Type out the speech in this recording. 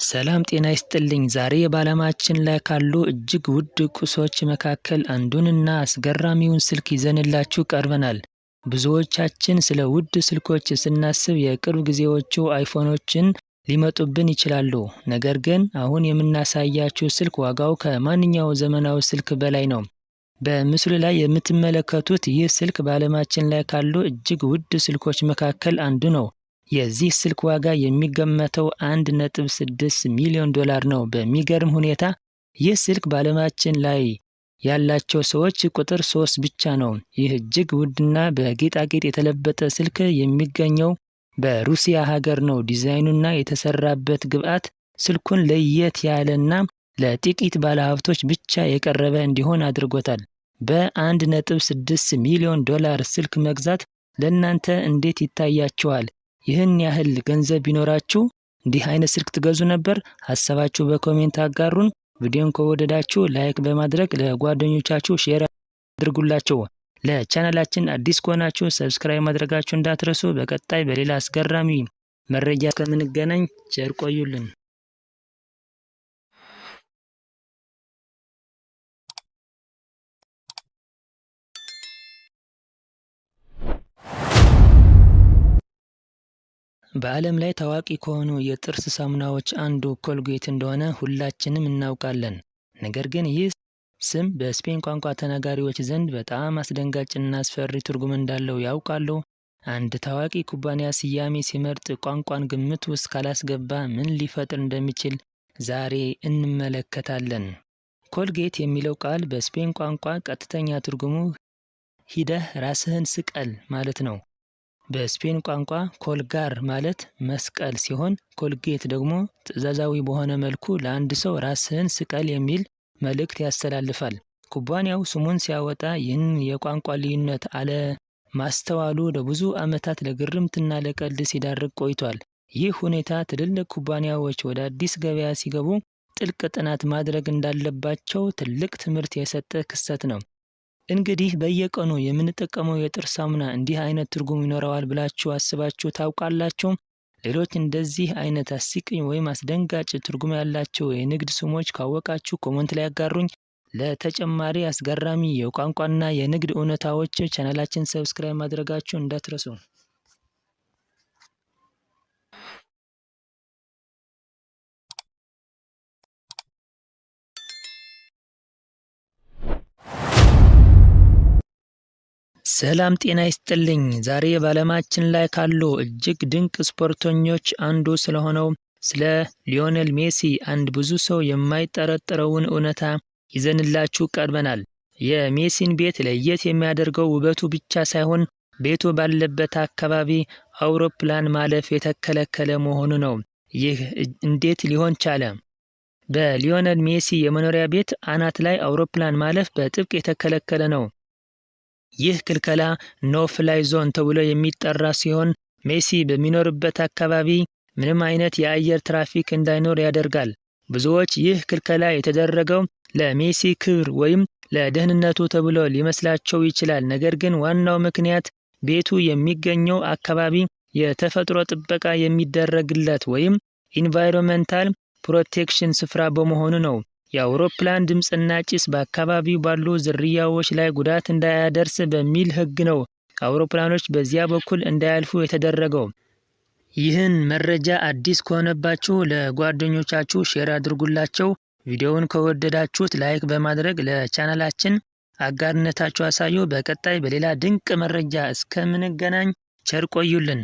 ሰላም ጤና ይስጥልኝ። ዛሬ በዓለማችን ላይ ካሉ እጅግ ውድ ቁሶች መካከል አንዱንና አስገራሚውን ስልክ ይዘንላችሁ ቀርበናል። ብዙዎቻችን ስለ ውድ ስልኮች ስናስብ የቅርብ ጊዜዎቹ አይፎኖችን ሊመጡብን ይችላሉ። ነገር ግን አሁን የምናሳያችሁ ስልክ ዋጋው ከማንኛውም ዘመናዊ ስልክ በላይ ነው። በምስሉ ላይ የምትመለከቱት ይህ ስልክ በዓለማችን ላይ ካሉ እጅግ ውድ ስልኮች መካከል አንዱ ነው። የዚህ ስልክ ዋጋ የሚገመተው 1.6 ሚሊዮን ዶላር ነው። በሚገርም ሁኔታ ይህ ስልክ በዓለማችን ላይ ያላቸው ሰዎች ቁጥር 3 ብቻ ነው። ይህ እጅግ ውድና በጌጣጌጥ የተለበጠ ስልክ የሚገኘው በሩሲያ ሀገር ነው። ዲዛይኑና የተሰራበት ግብአት ስልኩን ለየት ያለና ለጥቂት ባለሀብቶች ብቻ የቀረበ እንዲሆን አድርጎታል። በ1.6 ሚሊዮን ዶላር ስልክ መግዛት ለእናንተ እንዴት ይታያችኋል? ይህን ያህል ገንዘብ ቢኖራችሁ እንዲህ አይነት ስልክ ትገዙ ነበር? ሀሳባችሁ በኮሜንት አጋሩን። ቪዲዮን ከወደዳችሁ ላይክ በማድረግ ለጓደኞቻችሁ ሼር አድርጉላቸው። ለቻናላችን አዲስ ከሆናችሁ ሰብስክራይብ ማድረጋችሁ እንዳትረሱ። በቀጣይ በሌላ አስገራሚ መረጃ እስከምንገናኝ ቸር ቆዩልን። በዓለም ላይ ታዋቂ ከሆኑ የጥርስ ሳሙናዎች አንዱ ኮልጌት እንደሆነ ሁላችንም እናውቃለን። ነገር ግን ይህ ስም በስፔን ቋንቋ ተናጋሪዎች ዘንድ በጣም አስደንጋጭና አስፈሪ ትርጉም እንዳለው ያውቃሉ? አንድ ታዋቂ ኩባንያ ስያሜ ሲመርጥ ቋንቋን ግምት ውስጥ ካላስገባ ምን ሊፈጥር እንደሚችል ዛሬ እንመለከታለን። ኮልጌት የሚለው ቃል በስፔን ቋንቋ ቀጥተኛ ትርጉሙ ሂደህ ራስህን ስቀል ማለት ነው። በስፔን ቋንቋ ኮልጋር ማለት መስቀል ሲሆን ኮልጌት ደግሞ ትዕዛዛዊ በሆነ መልኩ ለአንድ ሰው ራስህን ስቀል የሚል መልእክት ያስተላልፋል። ኩባንያው ስሙን ሲያወጣ ይህን የቋንቋ ልዩነት አለማስተዋሉ ለብዙ ዓመታት ለግርምትና ለቀልድ ሲዳርግ ቆይቷል። ይህ ሁኔታ ትልልቅ ኩባንያዎች ወደ አዲስ ገበያ ሲገቡ ጥልቅ ጥናት ማድረግ እንዳለባቸው ትልቅ ትምህርት የሰጠ ክስተት ነው። እንግዲህ በየቀኑ የምንጠቀመው የጥርስ ሳሙና እንዲህ አይነት ትርጉም ይኖረዋል ብላችሁ አስባችሁ ታውቃላችሁ? ሌሎች እንደዚህ አይነት አስቂኝ ወይም አስደንጋጭ ትርጉም ያላቸው የንግድ ስሞች ካወቃችሁ ኮሜንት ላይ ያጋሩኝ። ለተጨማሪ አስገራሚ የቋንቋና የንግድ እውነታዎች ቻናላችን ሰብስክራይብ ማድረጋችሁ እንዳትረሱ። ሰላም ጤና ይስጥልኝ። ዛሬ በዓለማችን ላይ ካሉ እጅግ ድንቅ ስፖርተኞች አንዱ ስለሆነው ስለ ሊዮኔል ሜሲ አንድ ብዙ ሰው የማይጠረጥረውን እውነታ ይዘንላችሁ ቀርበናል። የሜሲን ቤት ለየት የሚያደርገው ውበቱ ብቻ ሳይሆን ቤቱ ባለበት አካባቢ አውሮፕላን ማለፍ የተከለከለ መሆኑ ነው። ይህ እንዴት ሊሆን ቻለ? በሊዮኔል ሜሲ የመኖሪያ ቤት አናት ላይ አውሮፕላን ማለፍ በጥብቅ የተከለከለ ነው። ይህ ክልከላ ኖ ፍላይ ዞን ተብሎ የሚጠራ ሲሆን ሜሲ በሚኖርበት አካባቢ ምንም አይነት የአየር ትራፊክ እንዳይኖር ያደርጋል። ብዙዎች ይህ ክልከላ የተደረገው ለሜሲ ክብር ወይም ለደህንነቱ ተብሎ ሊመስላቸው ይችላል። ነገር ግን ዋናው ምክንያት ቤቱ የሚገኘው አካባቢ የተፈጥሮ ጥበቃ የሚደረግለት ወይም ኢንቫይሮንመንታል ፕሮቴክሽን ስፍራ በመሆኑ ነው። የአውሮፕላን ድምፅና ጭስ በአካባቢው ባሉ ዝርያዎች ላይ ጉዳት እንዳያደርስ በሚል ሕግ ነው አውሮፕላኖች በዚያ በኩል እንዳያልፉ የተደረገው። ይህን መረጃ አዲስ ከሆነባችሁ ለጓደኞቻችሁ ሼር አድርጉላቸው። ቪዲዮውን ከወደዳችሁት ላይክ በማድረግ ለቻናላችን አጋርነታችሁ አሳዩ። በቀጣይ በሌላ ድንቅ መረጃ እስከምንገናኝ ቸር ቆዩልን።